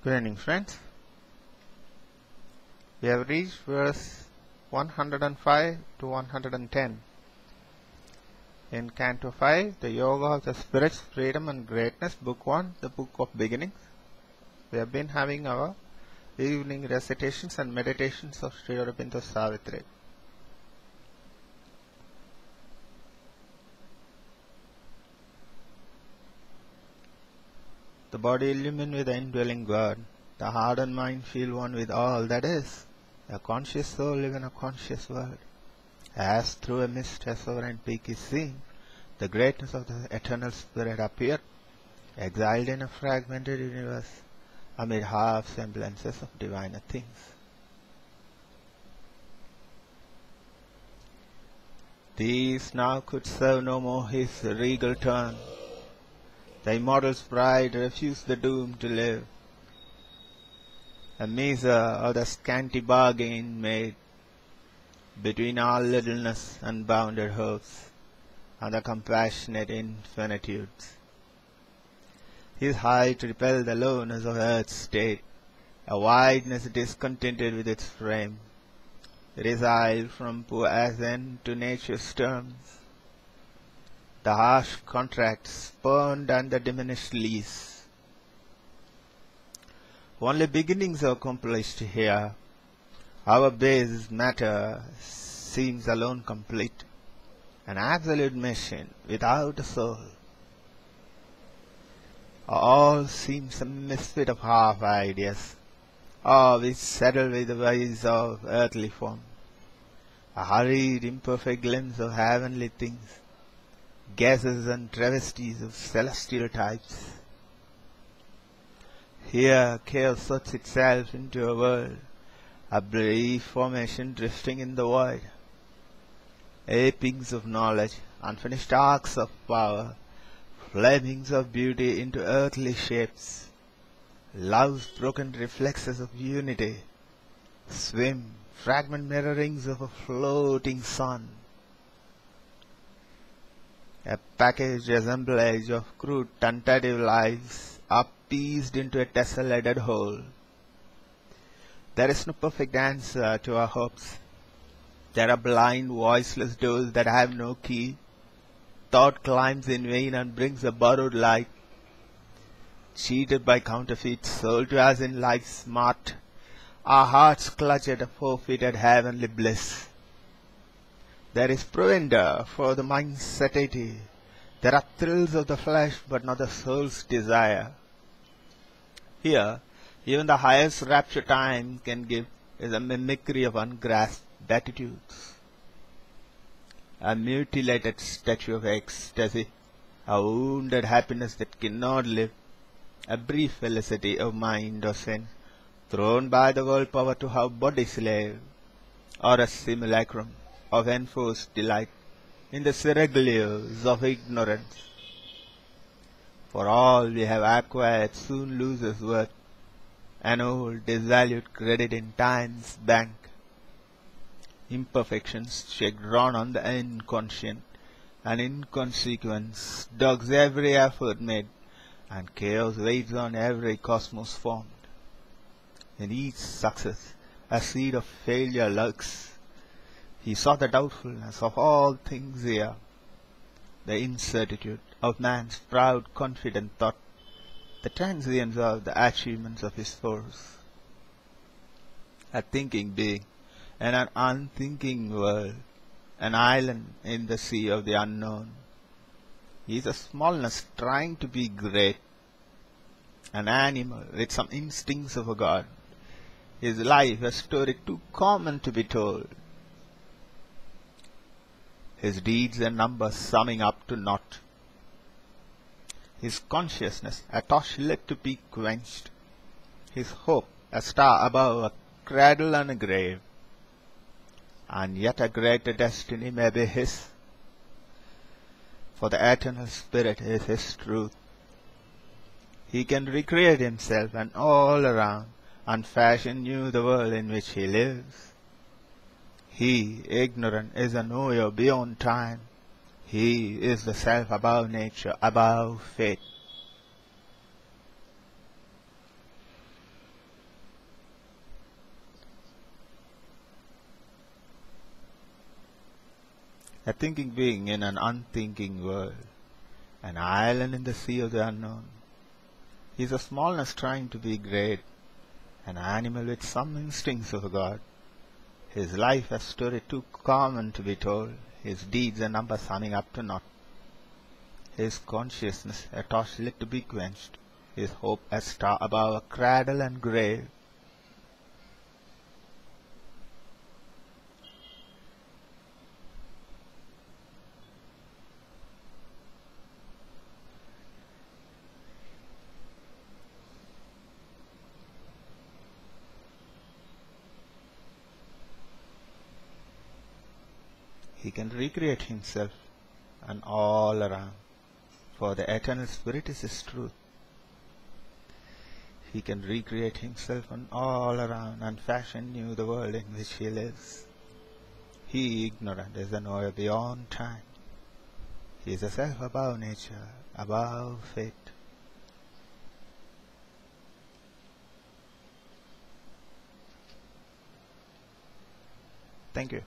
Good evening, friends. We have reached verse 105 to 110. In Canto 5, the Yoga of the Spirit's Freedom and Greatness, Book 1, the Book of Beginnings. We have been having our evening recitations and meditations of Sri Aurobindo Savitri. The body illumined with the indwelling God, the heart and mind feel one with all that is. A conscious soul live in a conscious world. As through a mist a sovereign peak is seen, the greatness of the eternal Spirit appeared, exiled in a fragmented universe, amid half semblances of diviner things. These now could serve no more his regal turn. The immortal's pride refused the doom to live. A measure of the scanty bargain made between our littleness and bounded hopes and the compassionate infinitudes. His height repelled the lowness of earth's state, a wideness discontented with its frame, resile from poor ascent to nature's terms. The harsh contract spurned and the diminished lease. Only beginnings are accomplished here. Our base matter seems alone complete, an absolute machine without a soul. All seems a misfit of half ideas, all which settle with the ways of earthly form, a hurried imperfect glimpse of heavenly things, guesses and travesties of celestial types. Here chaos sorts itself into a world, a brief formation drifting in the void. Apings of knowledge, unfinished arcs of power, flamings of beauty into earthly shapes, love's broken reflexes of unity, swim, fragment mirrorings of a floating sun. A packaged assemblage of crude tentative lives are pieced into a tessellated whole. There is no perfect answer to our hopes. There are blind, voiceless doors that have no key. Thought climbs in vain and brings a borrowed light. Cheated by counterfeits, sold to us in life's mart, our hearts clutch at a forfeited heavenly bliss. There is provender for the mind's satiety. There are thrills of the flesh, but not the soul's desire. Here, even the highest rapture time can give is a mimicry of ungrasped attitudes. A mutilated statue of ecstasy, a wounded happiness that cannot live, a brief felicity of mind or sin, thrown by the world power to have body slave, or a simulacrum of enforced delight in the seraglios of ignorance. For all we have acquired soon loses worth, an old disvalued credit in time's bank. Imperfections check drawn on the inconscient, and inconsequence dogs every effort made, and chaos waits on every cosmos formed. In each success a seed of failure lurks. He saw the doubtfulness of all things here, the incertitude of man's proud confident thought, the transience of the achievements of his force. A thinking being in an unthinking world, an island in the sea of the unknown. He is a smallness trying to be great, an animal with some instincts of a god, his life a story too common to be told, his deeds a number summing up to naught, his consciousness a torch lit to be quenched, his hope a star above a cradle and a grave. And yet a greater destiny may be his, for the eternal Spirit is his truth. He can recreate himself and all around, and fashion new the world in which he lives. He, ignorant, is a knower beyond time. He is the self above nature, above fate. a thinking being in an unthinking world, an island in the sea of the unknown. He is a smallness trying to be great, an animal with some instincts of a god. His life a story too common to be told, his deeds a number summing up to naught. His consciousness a torch lit to be quenched, his hope a star above a cradle and grave. He can recreate himself and all around, for the eternal spirit is his truth. He can recreate himself and all around and fashion new the world in which he lives. He ignorant is the knower beyond time. He is a self above nature, above fate. Thank you.